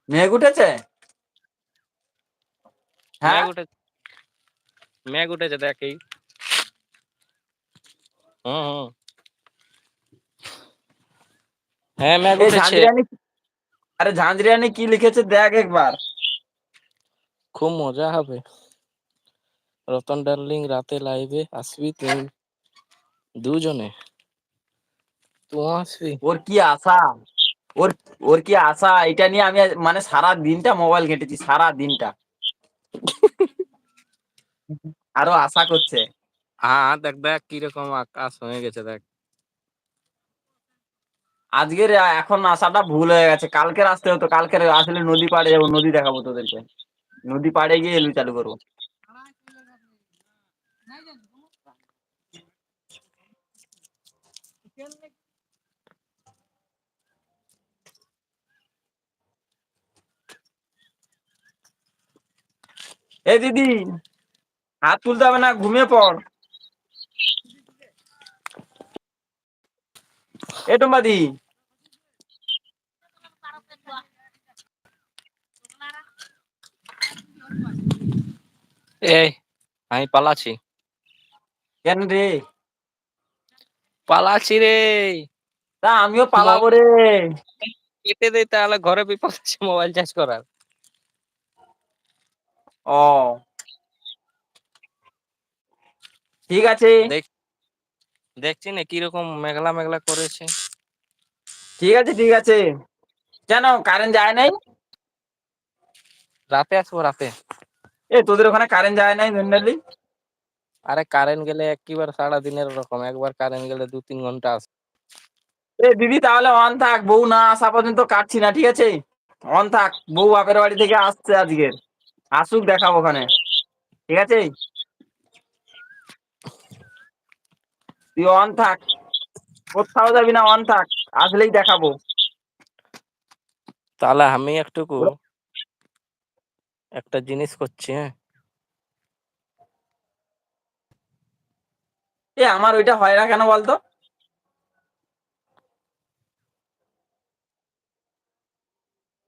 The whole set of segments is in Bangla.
মেঘ উঠেছে? হ্যাঁ। মেঘ উঠে মেঘ উঠেছে দেখ এই। হুম। হ্যাঁ মেঘ এই উঠেছে। ঝাঁঝরিয়ানি, আরে ঝাঁঝরিয়ানি কি লিখেছে দেখ একবার। খুব মজা হবে। রতন ডার্লিং রাতে লাইভে আসবি তুই দুজনে, তুই আসবি। ওর কি আশা, ওর ওর কি আশা, এটা নিয়ে আমি মানে সারা দিনটা মোবাইল ঘেঁটেছি, সারা দিনটা। আরো আশা করছে। হ্যাঁ দেখ দেখ কিরকম আকাশ হয়ে গেছে দেখ। আজকের এখন আসাটা ভুল হয়ে গেছে, কালকের আসতে হতো, কালকের আসলে নদী পাড়ে যাবো, নদী দেখাবো তোদেরকে, নদী পাড়ে গিয়ে এলু চালু করবো। এই দিদি, হাত তুলতে হবে না, ঘুমিয়ে পড়। এ টুম্বাদি, এই আমি পালাচ্ছি। কেন রে? পালাচ্ছি রে। তা আমিও পালাবো মোবাইল রে। কেটে দে তাহলে, ঘরে বিপদ আছে মোবাইল চার্জ করার। ও ঠিক আছে, দেখ দেখছি না কিরকম মেঘলা মেঘলা করেছে। ঠিক আছে, ঠিক আছে। কেন কারেন্ট যায় নাই? রাতে আসবো রাতে। এ তোদের ওখানে কারেন্ট যায় নাই জেনারেলি? আরে কারেন্ট গেলে একবার সারা দিনের রকম, একবার কারেন্ট গেলে 2-3 ঘন্টা আসে। এ দিদি তাহলে অন থাক, বউ না আসা পর্যন্ত কাটছি না, ঠিক আছে? অন থাক, বউ বাপের বাড়ি থেকে আসছে আজকের, আসুক দেখাবো ওখানে, ঠিক আছে? তুই অন থাক, কোথাও যাবি না, অন থাক, আসলেই দেখাবো। তাহলে আমি একটুকু একটা জিনিস করছি, হ্যাঁ। এ আমার ওইটা হয় না কেন বলতো?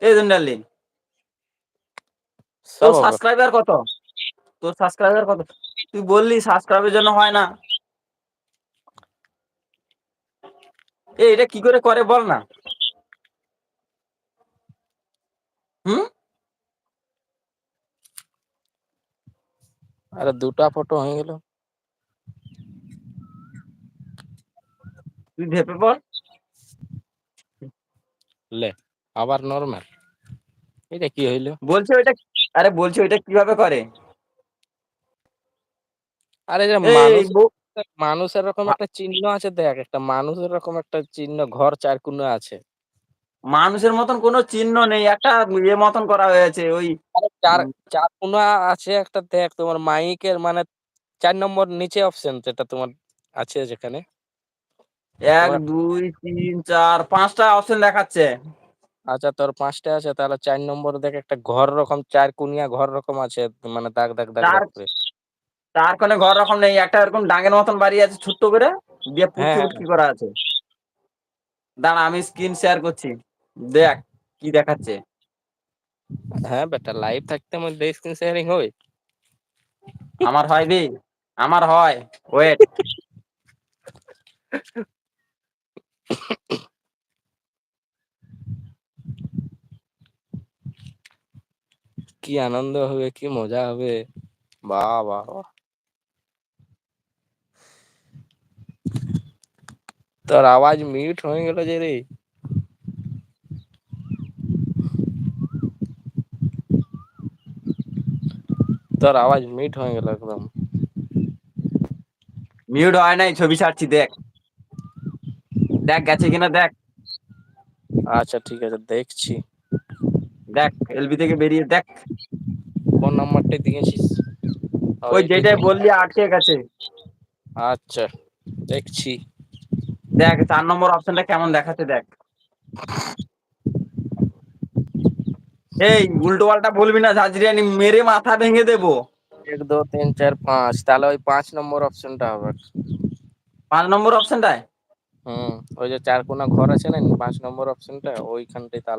এই জেনারেলি তোর সব হবে। সাবস্ক্রাইবার কত? তোর সাবস্ক্রাইবার কত? তুই বললি সাবস্ক্রাইবের জন্য হয় না। এটা কি করে করে বল না। হুম। আরে 2টা ফটো হয়ে গেল। তুই ভেপে পড়। লে আবার নরমাল, এটা কি হইলো? বলছি ওইটা, আরে বলছি ওইটা কিভাবে করে? আরে যে এই মানুষ, বউ, মানুষের এরকম একটা চিহ্ন আছে দেখ, একটা মানুষের এরকম একটা চিহ্ন, ঘর চার কোণে আছে। মানুষের মতন কোনো চিহ্ন নেই, একটা ইয়ে মতন করা হয়েছে ওই। আরে চার উম, চার কোণা আছে একটা দেখ, তোমার মাইকের মানে 4 নম্বর নিচে অপশন যেটা তোমার আছে যেখানে এক তোমার। দুই তিন চার পাঁচটা অপশন দেখাচ্ছে। আচ্ছা তোর 5টা আছে, তাহলে 4 নম্বর দেখ একটা ঘর রকম, 4 কোণিয়া ঘর রকম আছে, মানে দাগ দাগ দাগ তার দাগ করে। তার কোনো ঘর রকম নেই, একটা এরকম ডাঙের মতন বাড়ি আছে ছোট্ট করে, দিয়ে হ্যাঁ পুটকি হ্যাঁ উটকি করা আছে। দাঁড়া আমি স্ক্রিন শেয়ার করছি, দেখ কি দেখাচ্ছে। হ্যাঁ বেটা, লাইভ থাকতে মধ্যে স্ক্রিন শেয়ারিং হয়। আমার হয় রে, আমার হয়, ওয়েট। কি আনন্দ হবে, কি মজা হবে, বাহ বাহ বাহ। তোর আওয়াজ মিউট হয়ে গেল যে রে। তোর আওয়াজ মিউট হয়ে গেল একদম। মিউট হয় নাই, ছবি ছাড়ছি, দেখ দেখ গেছে কিনা দেখ। আচ্ছা ঠিক আছে দেখছি। দেখ এলবি থেকে বেরিয়ে দেখ। কোন নাম্বারটা দিয়েছিস? ও ওই এইটাই যেটাই তো। বললি আটকে গেছে। আচ্ছা দেখছি। দেখ 4 নম্বর অপশনটা কেমন দেখাচ্ছে দেখ। এই উল্টো পাল্টা বলবি না, ঝাঁঝরিয়ানি মেরে মাথা ভেঙে দেবো। 1 2 3 4 5, তাহলে ওই 5 নম্বর অপশনটা হবে। 5 নম্বর অপশনটায় হুম, ওই যে 4 কোণা ঘর আছে না, 5 নম্বর অপশনটা ওইখানটাই তাহলে।